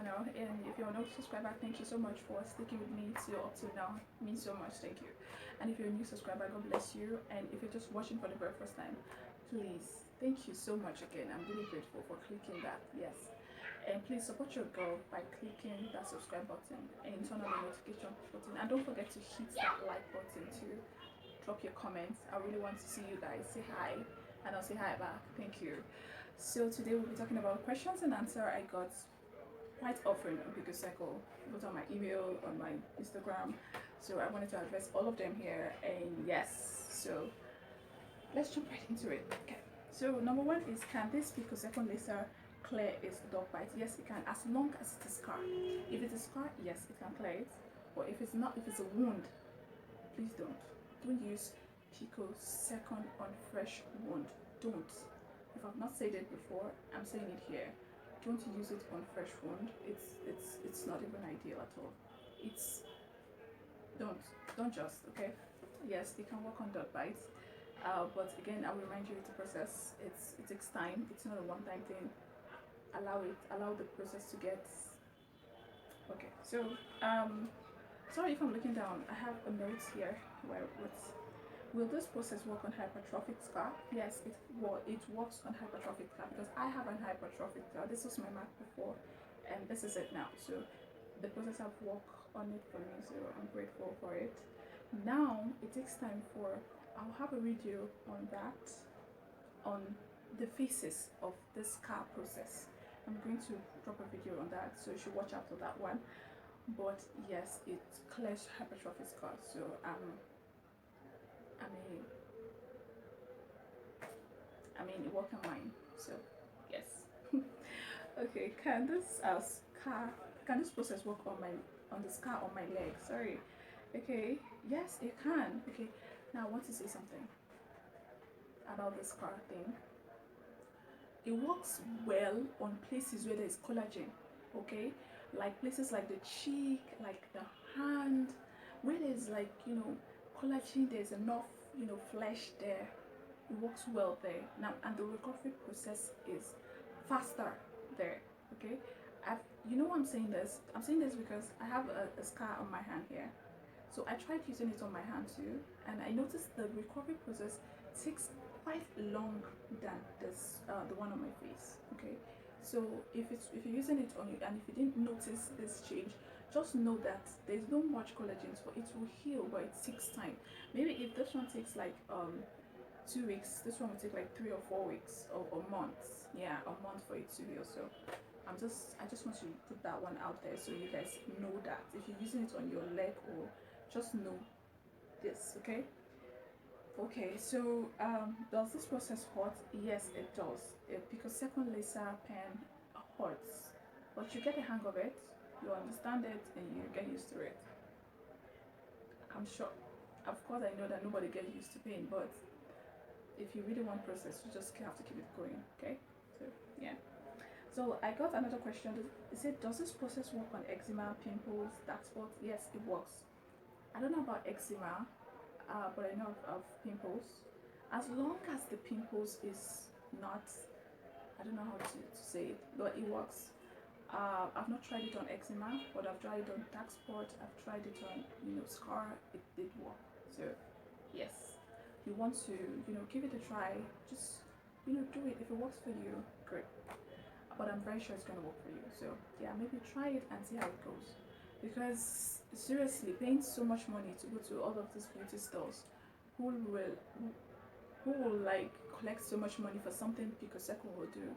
channel, and if you're a new subscriber, thank you so much for sticking with me till up till now. It means so much. Thank you. And if you're a new subscriber, God bless you. And if you're just watching for the very first time, please, thank you so much again. I'm really grateful for clicking that. Yes. And please support your girl by clicking that subscribe button and turn on the notification button, and don't forget to hit that like button too. Drop your comments. I really want to see you guys. Say hi, and I'll say hi back. Thank you. So today we'll be talking about questions and answer I got quite often on Picosecond, both on my email, on my Instagram. So I wanted to address all of them here, and yes, so let's jump right into it. Okay. So number one is, can this Picosecond Laser clear its dog bite? Yes, it can, as long as it is scar. If it is scar, yes, it can clear it. But if it's not, if it's a wound, please don't use Picosecond on fresh wound. Don't. If I've not said it before, I'm saying it here. Don't use it on fresh wound. It's not even ideal at all. It's don't just, okay. Yes, it can work on dog bites, but again, I will remind you, it's a process. It takes time. It's not a one-time thing. Allow the process to get okay. So sorry if I'm looking down. I have a note here where it's, will this process work on hypertrophic scar? Yes, it works on hypertrophic scar, because I have an hypertrophic scar. This was my mark before, and this is it now. So the process have worked on it for me, so I'm grateful for it. Now it takes time for, I'll have a video on that, on the phases of this scar process. I'm going to drop a video on that, so you should watch out for that one. But yes, it clears hypertrophic scars. So I mean it worked on mine. So yes. Okay, can this process work on the scar on my leg? Sorry. Okay, yes, it can. Okay, now I want to say something about the scar thing. It works well on places where there's collagen, okay, like places like the cheek, like the hand, where there's, like, collagen, there's enough, flesh there. It works well there now, and the recovery process is faster there. Okay, I'm saying this. I'm saying this because I have a scar on my hand here. So I tried using it on my hand too, and I noticed the recovery process takes quite long than this the one on my face. Okay, so if you're using it on you, and if you didn't notice this change, just know that there's no much collagen, so it will heal, but it takes time. Maybe if this one takes like 2 weeks, this one will take like 3 or 4 weeks, or months. Yeah, a month for it to heal. So I just want to put that one out there, so you guys know that if you're using it on your leg, or just know this. Okay, so does this process hurt? Yes, it does. A Picosecond laser pen hurts, but you get the hang of it, you understand it, and you get used to it. I'm sure. Of course, I know that nobody gets used to pain, but if you really want process, you just have to keep it going. Okay, so yeah. So I got another question. It said, does this process work on eczema, pimples, dark spots? Yes, it works. I don't know about eczema, but I know of pimples. As long as the pimples is not, I don't know how to say it, but it works. I've not tried it on eczema, but I've tried it on dark spot. I've tried it on scar. It did work. So yes, you want to give it a try. Just do it. If it works for you, great. But I'm very sure it's gonna work for you. So yeah, maybe try it and see how it goes. Because seriously, paying so much money to go to all of these beauty stores, who will like collect so much money for something Picosecond will do?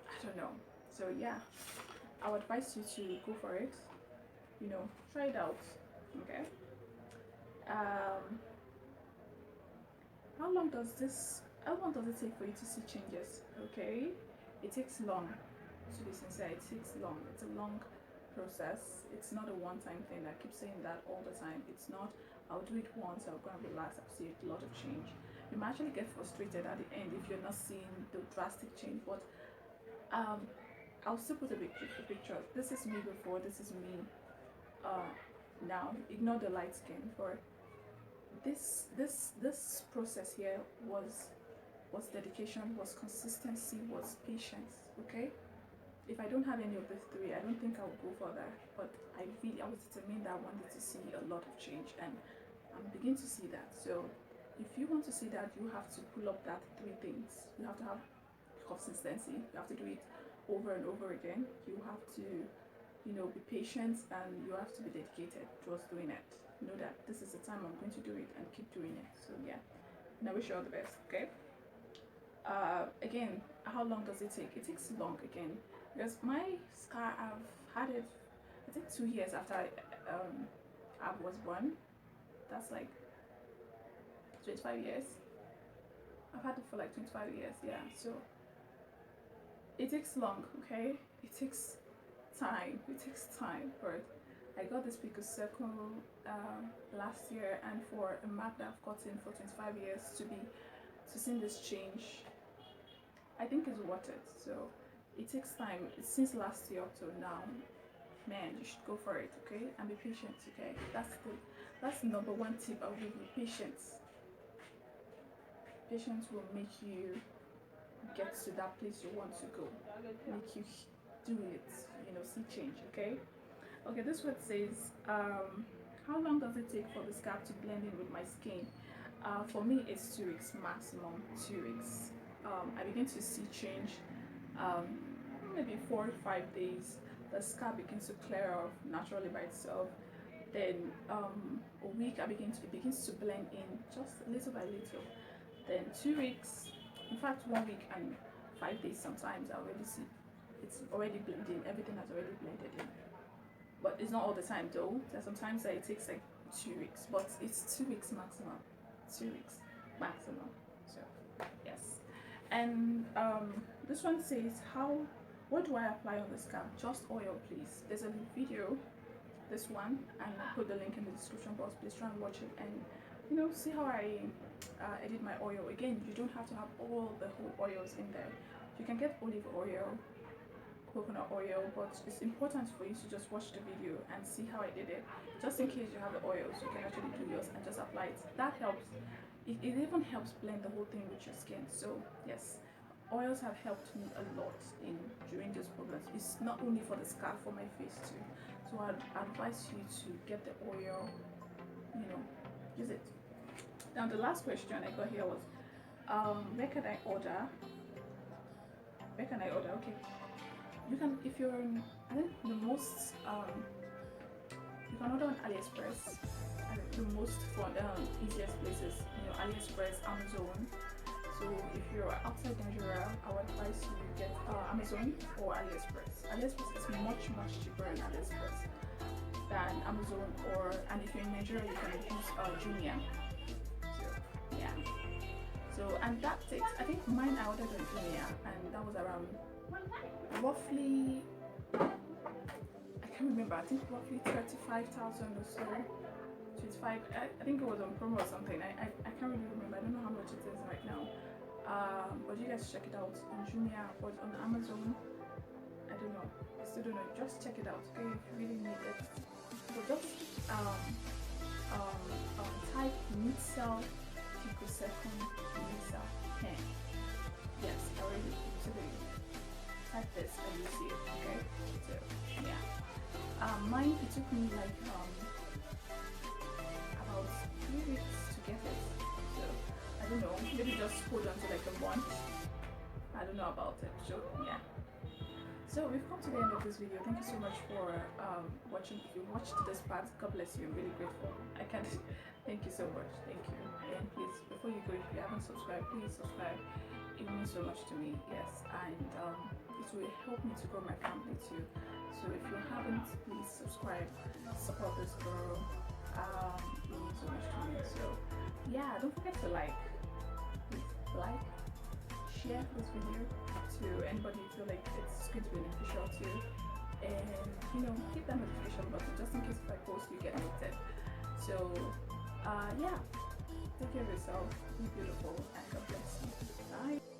I don't know. So yeah, I would advise you to go for it. Try it out. Okay. How long does it take for you to see changes? Okay, it takes long. To be sincere, it takes long. It's a long process. It's not a one-time thing. I keep saying that all the time. It's not, I'll do it once, I'll go and relax, I'll see a lot of change. You might actually get frustrated at the end if you're not seeing the drastic change, but I'll still put a picture. This is me before, this is me now. Ignore the light skin. For this process here was dedication, was consistency, was patience. Okay, if I don't have any of the three, I don't think I will go further. But I was determined that I wanted to see a lot of change, and I'm beginning to see that. So if you want to see that, you have to pull up that three things. You have to have consistency. You have to do it over and over again. You have to, you know, be patient, and you have to be dedicated towards doing it. Know that this is the time I'm going to do it, and keep doing it. So yeah, and I wish you all the best. Okay. Again, how long does it take? It takes long again, because my scar, I've had it, I think 2 years after I was born. That's like 25 years. I've had it for like 25 years, yeah. So it takes long, okay? It takes time. It takes time. But I got this Picosecond last year, and for a mark that I've gotten for 25 years to see this change, I think it's worth it. So it takes time. Since last year up till now, man, you should go for it, okay? And be patient, okay? That's the number one tip I'll give you. Patience. Patience will make you get to that place you want to go. Make you do it, you know, see change, okay? Okay, this one says, how long does it take for the scalp to blend in with my skin? For me, it's 2 weeks maximum. 2 weeks. I begin to see change. Maybe 4 or 5 days. The scalp begins to clear off naturally by itself. Then a week, it begins to blend in just little by little. Then 2 weeks, in fact 1 week and 5 days sometimes, I already see it's already blending. Everything has already blended in. But it's not all the time though. There's sometimes that it takes like 2 weeks, but it's 2 weeks maximum. 2 weeks maximum. So yes. And this one says, what do I apply on the scalp? Just oil, please. There's a video, this one, and I'll put the link in the description box. Please try and watch it, and you know, see how I edit my oil. Again, you don't have to have all the whole oils in there. You can get olive oil, coconut oil, but it's important for you to just watch the video and see how I did it. Just in case you have the oils, you can actually do yours and just apply it. That helps. It even helps blend the whole thing with your skin. So yes, oils have helped me a lot during these problems. It's not only for the scalp, for my face too. So I'd advise you to get the oil, you know, use it. Now the last question I got here was, where can I order? Okay, you can, if you're in, I think the most you can order on AliExpress. The most fun, easiest places, you know, AliExpress, Amazon. So if you're outside Nigeria, I would advise you get Amazon or AliExpress. AliExpress is much cheaper than AliExpress than Amazon, and if you're in Nigeria, you can use Jumia. So yeah. So and that takes, I think mine I ordered on Jumia, and that was around roughly, I can't remember, I think roughly 35,000 or so. 25, I think it was on promo or something. I can't really remember. I don't know how much it is right now. But you guys check it out on Jumia, but on Amazon, I don't know. I still don't know. Just check it out, okay? If you really need it. So just type neatcell Picosecond Laser pen. Yes, I already type this and you see it, okay? So yeah. Mine, it took me like about 3 weeks to get it. So I don't know, maybe just hold on to like a month. I don't know about it. So yeah. So we've come to the end of this video. Thank you so much for watching. If you watched this part, God bless you. I'm really grateful. I can't thank you so much. Thank you. And please, before you go, if you haven't subscribed, please subscribe. It means so much to me. Yes, and it will help me to grow my family too. So if you haven't, please subscribe. Support this girl. It means so much to me. So yeah, don't forget to like, share this video to anybody you feel like it's going to be beneficial to, and you know, hit that notification button just in case if I post you get notified. So yeah, take care of yourself, be beautiful, and God bless you. Bye.